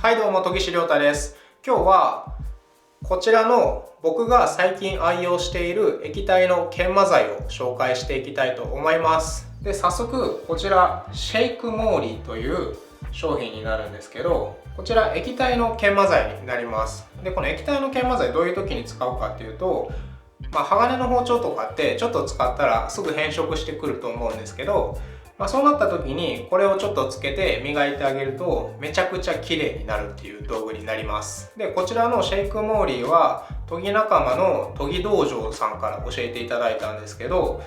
はいどうも、研ぎ師亮太です。今日はこちらの僕が最近愛用している液体の研磨剤を紹介していきたいと思います。で、早速こちらシェイクモーリーという商品になるんですけど、こちら液体の研磨剤になります。で、この液体の研磨剤どういう時に使うかっていうと、鋼の包丁とかってちょっと使ったらすぐ変色してくると思うんですけど、そうなった時にこれをちょっとつけて磨いてあげるとめちゃくちゃ綺麗になるっていう道具になります。で、こちらのシェイクモーリーは研ぎ仲間の研ぎ道場さんから教えていただいたんですけど、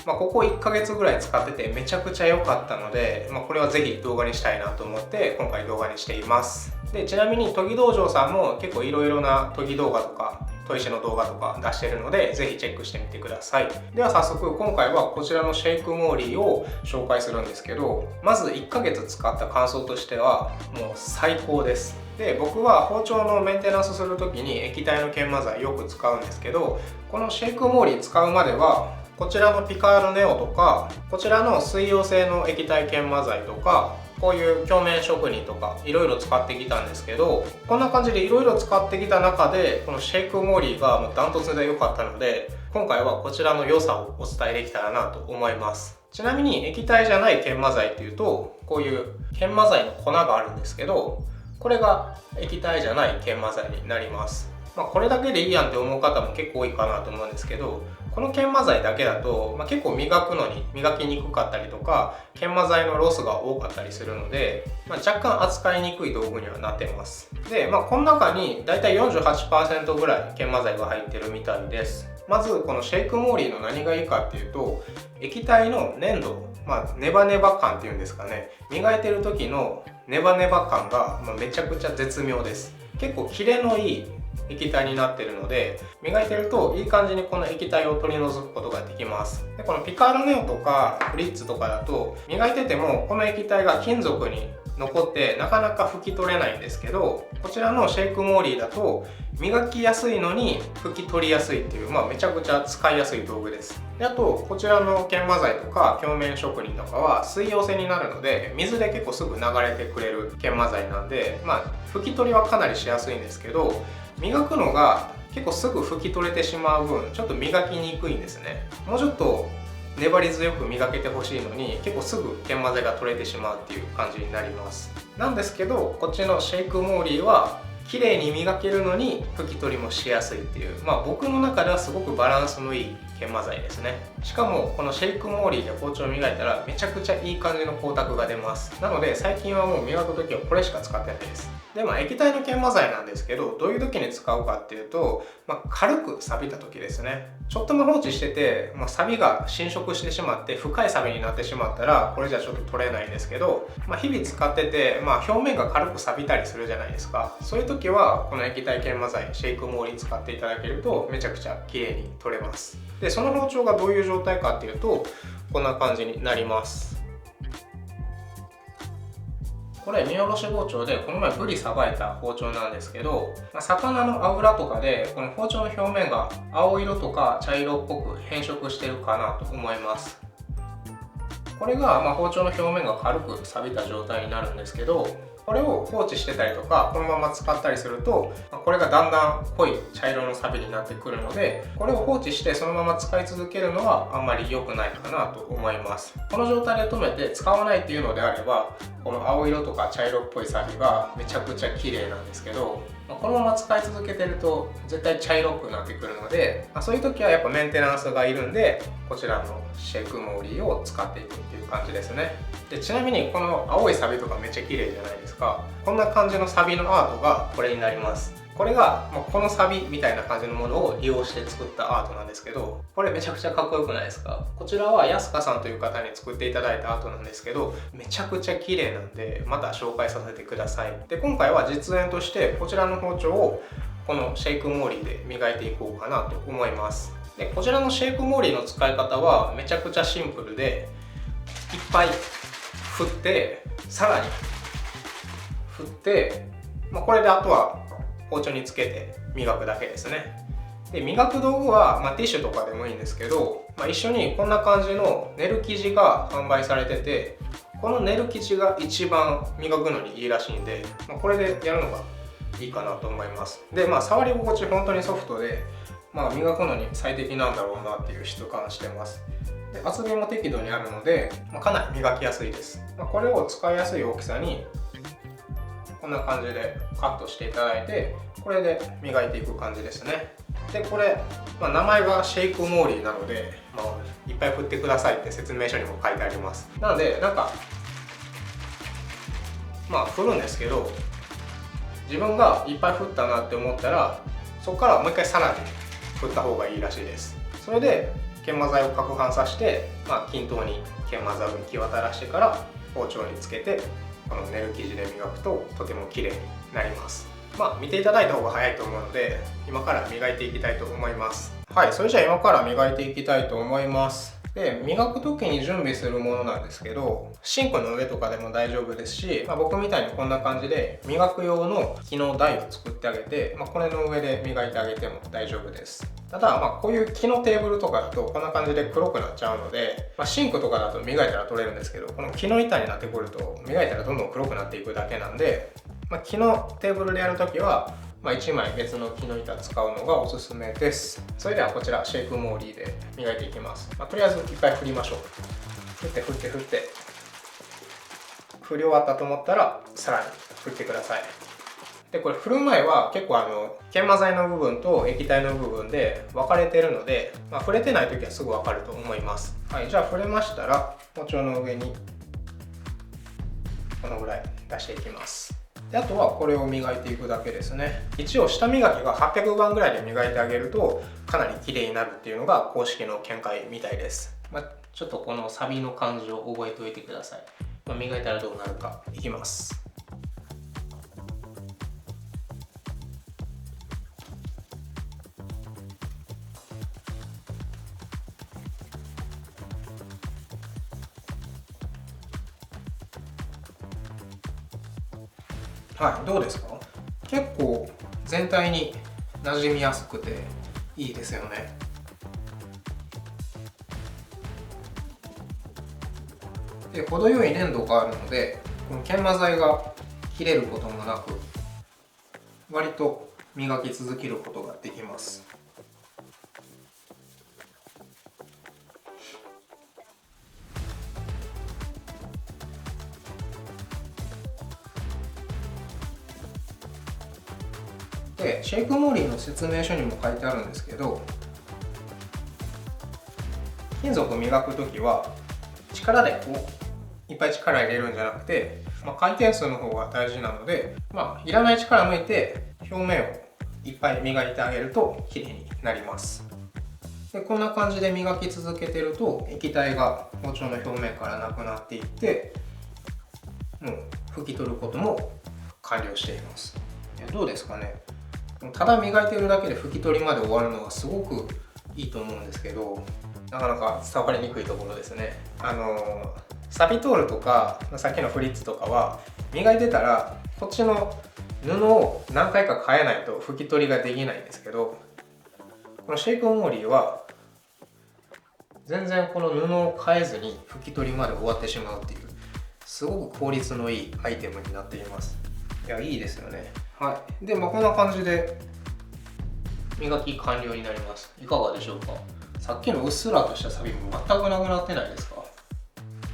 ここ1ヶ月ぐらい使っててめちゃくちゃ良かったので、これはぜひ動画にしたいなと思って今回動画にしています。で、ちなみに研ぎ道場さんも結構いろいろな研ぎ動画とか砥石の動画とか出してるので、ぜひチェックしてみてください。では早速今回はこちらのシェイクモーリーを紹介するんですけど、まず1ヶ月使った感想としてはもう最高です。で、僕は包丁のメンテナンスする時に液体の研磨剤よく使うんですけど、このシェイクモーリー使うまではこちらのピカールネオとか、こちらの水溶性の液体研磨剤とか、こういう鏡面職人とかいろいろ使ってきたんですけど、こんな感じでいろいろ使ってきた中でこのシェイクモーリーがもうダントツで良かったので、今回はこちらの良さをお伝えできたらなと思います。ちなみに液体じゃない研磨剤っていうと、こういう研磨剤の粉があるんですけど、これが液体じゃない研磨剤になります。これだけでいいやんって思う方も結構多いかなと思うんですけど、この研磨剤だけだと、結構磨くのに磨きにくかったりとか、研磨剤のロスが多かったりするので、若干扱いにくい道具にはなってます。で、この中にだいたい 48% ぐらい研磨剤が入ってるみたいです。まずこのシェイクモーリーの何がいいかっていうと、液体の粘度、ネバネバ感っていうんですかね、磨いてる時のネバネバ感がめちゃくちゃ絶妙です。結構キレのいい液体になってるので、磨いてるといい感じにこの液体を取り除くことができます。で、このピカールネオとかフリッツとかだと磨いててもこの液体が金属に残ってなかなか拭き取れないんですけど、こちらのシェイクモーリーだと磨きやすいのに拭き取りやすいっていう、めちゃくちゃ使いやすい道具です。で、あとこちらの研磨剤とか鏡面職人とかは水溶性になるので、水で結構すぐ流れてくれる研磨剤なんで、拭き取りはかなりしやすいんですけど、磨くのが結構すぐ拭き取れてしまう分ちょっと磨きにくいんですね。もうちょっと粘り強く磨けてほしいのに結構すぐ研磨剤が取れてしまうっていう感じになります。なんですけど、こっちのシェイクモーリーは綺麗に磨けるのに拭き取りもしやすいっていう、僕の中ではすごくバランスのいい研磨剤ですね。しかもこのシェイクモーリーで包丁を磨いたらめちゃくちゃいい感じの光沢が出ます。なので最近はもう磨く時はこれしか使ってないです。で、液体の研磨剤なんですけど、どういう時に使うかっていうと、軽く錆びた時ですね。ちょっとも放置してて、錆が侵食してしまって深い錆になってしまったらこれじゃちょっと取れないんですけど、日々使ってて、表面が軽く錆びたりするじゃないですか。そういう時はこの液体研磨剤シェイクモーリー使っていただけるとめちゃくちゃ綺麗に取れます。で、その包丁がどういう状態かっていうとこんな感じになります。これ見下ろし包丁でこの前ブリさばいた包丁なんですけど、魚の脂とかでこの包丁の表面が青色とか茶色っぽく変色してるかなと思います。これが包丁の表面が軽く錆びた状態になるんですけど、これを放置してたりとかこのまま使ったりすると、これがだんだん濃い茶色の錆になってくるので、これを放置してそのまま使い続けるのはあんまり良くないかなと思います。この状態で止めて使わないっていうのであれば、この青色とか茶色っぽい錆がめちゃくちゃ綺麗なんですけど、このまま使い続けてると絶対茶色くなってくるので、そういう時はやっぱメンテナンスがいるんで、こちらのシェイクモーリーを使っていくっていう感じですね。で、ちなみにこの青い錆とかめっちゃ綺麗じゃないですか。こんな感じの錆のアートがこれになります。これがこの錆みたいな感じのものを利用して作ったアートなんですけど、これめちゃくちゃかっこよくないですか？こちらは安香さんという方に作っていただいたアートなんですけど、めちゃくちゃ綺麗なんでまた紹介させてください。で、今回は実演としてこちらの包丁をこのシェイクモーリーで磨いていこうかなと思います。で、こちらのシェイクモーリーの使い方はめちゃくちゃシンプルで、いっぱい振ってさらに振って、これであとは包丁につけて磨くだけですね。で、磨く道具は、ティッシュとかでもいいんですけど、一緒にこんな感じのネル生地が販売されてて、このネル生地が一番磨くのにいいらしいんで、これでやるのがいいかなと思います。で、触り心地本当にソフトで、磨くのに最適なんだろうなっていう質感してます。で、厚みも適度にあるので、かなり磨きやすいです。これを使いやすい大きさにこんな感じでカットしていただいて、これで磨いていく感じですね。で、これ、名前がシェイクモーリーなので、いっぱい振ってくださいって説明書にも書いてあります。なので振るんですけど、自分がいっぱい振ったなって思ったら、そこからもう一回さらに振った方がいいらしいです。それで研磨剤を攪拌させて、均等に研磨剤を行き渡らしてから包丁につけて、このネル生地で磨くととても綺麗になります。見ていただいた方が早いと思うので、今から磨いていきたいと思います。はい、それじゃあ今から磨いていきたいと思います。で、磨く時に準備するものなんですけど、シンクの上とかでも大丈夫ですし、僕みたいにこんな感じで磨く用の木の台を作ってあげて、これの上で磨いてあげても大丈夫です。ただ、こういう木のテーブルとかだとこんな感じで黒くなっちゃうので、シンクとかだと磨いたら取れるんですけど、この木の板になってくると磨いたらどんどん黒くなっていくだけなんで、木のテーブルでやるときは、1枚別の木の板使うのがおすすめです。それではこちらシェイクモーリーで磨いていきます。とりあえずいっぱい振りましょう。振って振って振って、振り終わったと思ったらさらに振ってください。で、これ振る前は結構研磨剤の部分と液体の部分で分かれてるので、触れてない時はすぐ分かると思います。はい、じゃあ触れましたら包丁の上にこのぐらい出していきます。で、あとはこれを磨いていくだけですね。一応下磨きが800番ぐらいで磨いてあげるとかなり綺麗になるっていうのが公式の見解みたいです。ちょっとこのサビの感じを覚えておいてください。磨いたらどうなるかいきます。はい、どうですか？結構全体に馴染みやすくていいですよね。で、程よい粘度があるので、この研磨剤が切れることもなく、割と磨き続けることができます。で、シェイクモーリーの説明書にも書いてあるんですけど、金属を磨くときは力でいっぱい力入れるんじゃなくて、回転数の方が大事なので、いらない力抜いて表面をいっぱい磨いてあげると綺麗になります。で、こんな感じで磨き続けてると液体が包丁の表面からなくなっていって、もう拭き取ることも完了しています。どうですかね？ただ磨いてるだけで拭き取りまで終わるのはすごくいいと思うんですけど、なかなか伝わりにくいところですね。サビトールとかさっきのフリッツとかは磨いてたらこっちの布を何回か変えないと拭き取りができないんですけど、このシェイクモーリーは全然この布を変えずに拭き取りまで終わってしまうっていう、すごく効率のいいアイテムになっています。いや、いいですよね。はい。で、こんな感じで磨き完了になります。いかがでしょうか？さっきのうっすらとしたサビも全くなくなってないですか？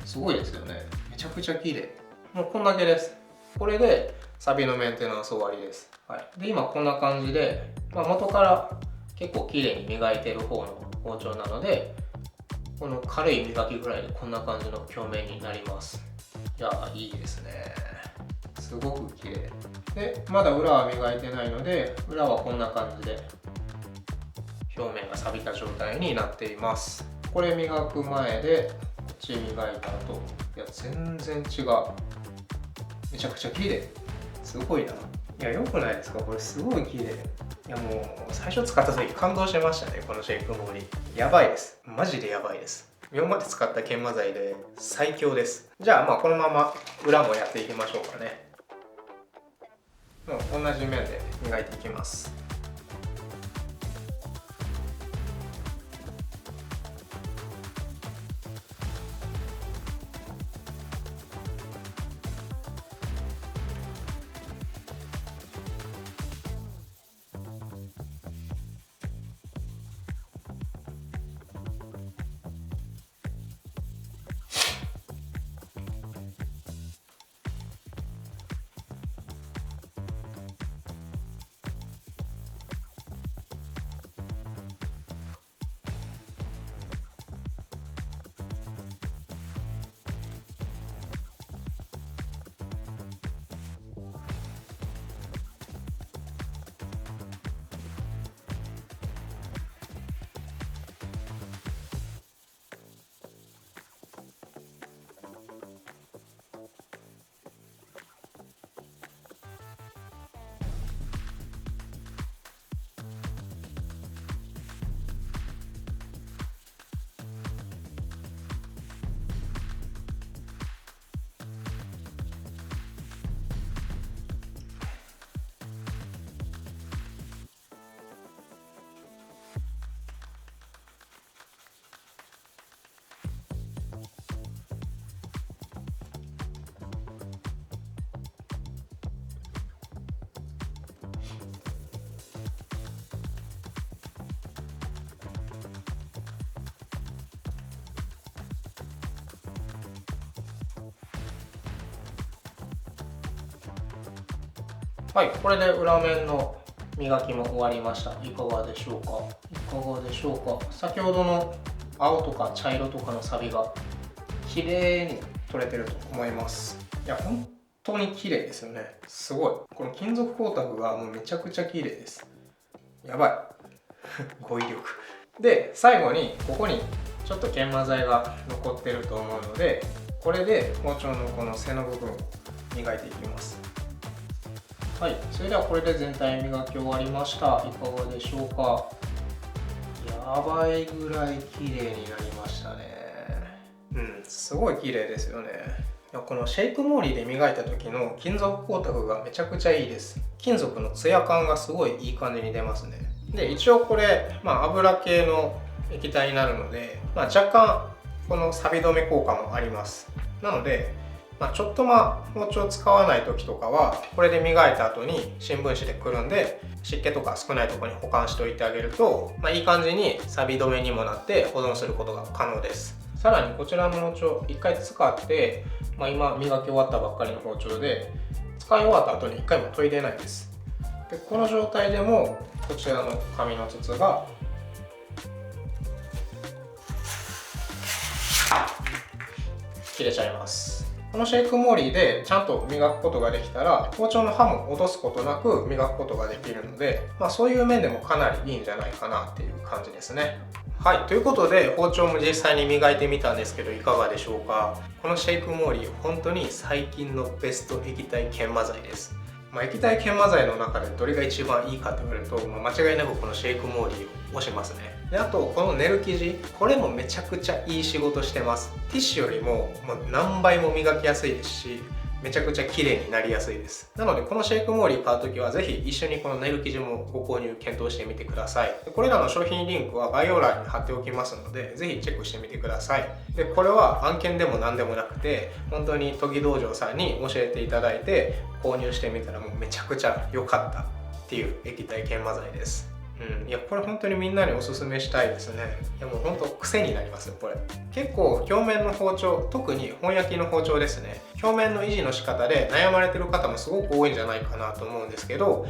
すごいですよね。めちゃくちゃ綺麗。もうこんだけです。これでサビのメンテナンス終わりです。はい。で、今こんな感じで、元から結構綺麗に磨いてる方の包丁なので、この軽い磨きぐらいでこんな感じの表面になります。いや、いいですね。すごく綺麗で、まだ裏は磨いてないので、裏はこんな感じで表面が錆びた状態になっています。これ磨く前でこっち磨いた後、いや全然違う。めちゃくちゃ綺麗。すごいな。いや、良くないですか？これすごい綺麗。いや、もう最初使った時感動しましたね。このシェイクモーリーやばいです。マジでやばいです。今まで使った研磨剤で最強です。じゃあこのまま裏もやっていきましょうかね。もう同じ面で磨いていきます。はい、これで裏面の磨きも終わりました。いかがでしょうか。いかがでしょうか。先ほどの青とか茶色とかのサビが綺麗に取れてると思います。いや、本当に綺麗ですよね。すごい。この金属光沢がもうめちゃくちゃ綺麗です。やばい。語彙力。で、最後にここにちょっと研磨剤が残ってると思うので、これで包丁のこの背の部分を磨いていきます。はい、それではこれで全体磨き終わりました。いかがでしょうか。やばいぐらい綺麗になりましたね。すごい綺麗ですよね。このシェイクモーリーで磨いた時の金属光沢がめちゃくちゃいいです。金属のツヤ感がすごいいい感じに出ますね。で、一応これ、油系の液体になるので、若干この錆止め効果もあります。なので、ちょっと包丁使わない時とかはこれで磨いた後に新聞紙でくるんで湿気とか少ないところに保管しておいてあげると、いい感じに錆止めにもなって保存することが可能です。さらにこちらの包丁1回使って、今磨き終わったばっかりの包丁で使い終わった後に1回も研いでないです。でこの状態でもこちらの紙の筒が切れちゃいます。このシェイクモーリーでちゃんと磨くことができたら包丁の刃も落とすことなく磨くことができるので、そういう面でもかなりいいんじゃないかなっていう感じですね。はい、ということで包丁も実際に磨いてみたんですけどいかがでしょうか。このシェイクモーリー本当に最近のベスト液体研磨剤です。液体研磨剤の中でどれが一番いいかと言われると、間違いなくこのシェイクモーリーを推しますね。であとこのネル生地、これもめちゃくちゃいい仕事してます。ティッシュよりも何倍も磨きやすいですし、めちゃくちゃ綺麗になりやすいです。なのでこのシェイクモーリー買うときはぜひ一緒にこのネル生地もご購入検討してみてください。これらの商品リンクは概要欄に貼っておきますのでぜひチェックしてみてください。でこれは案件でも何でもなくて本当に研ぎ道場さんに教えていただいて購入してみたらもうめちゃくちゃ良かったっていう液体研磨剤です。いやこれ本当にみんなにおすすめしたいですね。いやもう本当癖になりますよこれ。結構表面の包丁、特に本焼きの包丁ですね、表面の維持の仕方で悩まれてる方もすごく多いんじゃないかなと思うんですけど、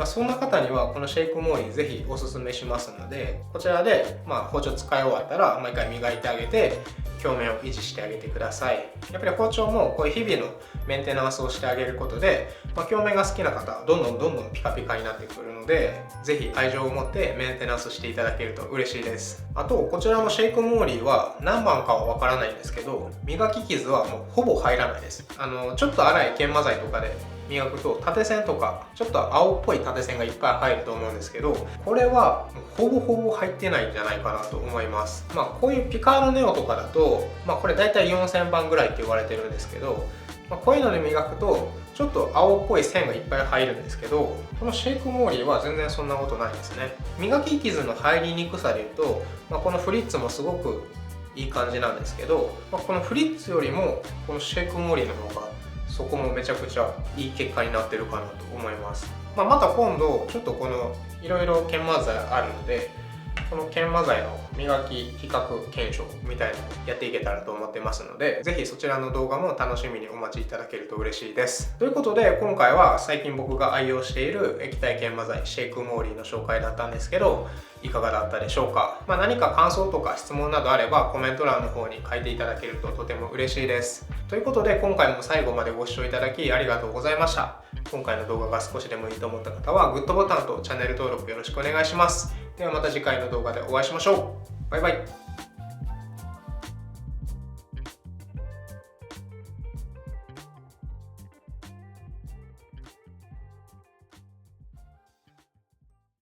そんな方にはこのシェイクモーリーぜひおすすめしますので、こちらで包丁使い終わったら毎回磨いてあげて表面を維持してあげてください。やっぱり包丁もこういう日々のメンテナンスをしてあげることで、表面が好きな方はどんどんピカピカになってくるので、ぜひ愛情を持ってメンテナンスしていただけると嬉しいです。あとこちらのシェイクモーリーは何番かはわからないんですけど、磨き傷はもうほぼ入らないです。ちょっと粗い研磨剤とかで磨くと縦線とかちょっと青っぽい縦線がいっぱい入ると思うんですけど、これはほぼ入ってないんじゃないかなと思います。こういうピカールネオとかだと、これだいたい4000番ぐらいって言われてるんですけど、こういうので磨くとちょっと青っぽい線がいっぱい入るんですけど、このシェイクモーリーは全然そんなことないですね。磨き傷の入りにくさでいうと、このフリッツもすごくいい感じなんですけど、このフリッツよりもこのシェイクモーリーの方がそこもめちゃくちゃいい結果になってるかなと思います。また今度ちょっとこのいろいろ研磨剤あるので、この研磨剤の磨き比較検証みたいなのをやっていけたらと思ってますので、ぜひそちらの動画も楽しみにお待ちいただけると嬉しいです。ということで今回は最近僕が愛用している液体研磨剤シェイクモーリーの紹介だったんですけど、いかがだったでしょうか。何か感想とか質問などあればコメント欄の方に書いていただけるととても嬉しいです。ということで今回も最後までご視聴いただきありがとうございました。今回の動画が少しでもいいと思った方はグッドボタンとチャンネル登録よろしくお願いします。ではまた次回の動画でお会いしましょう。バイバイ。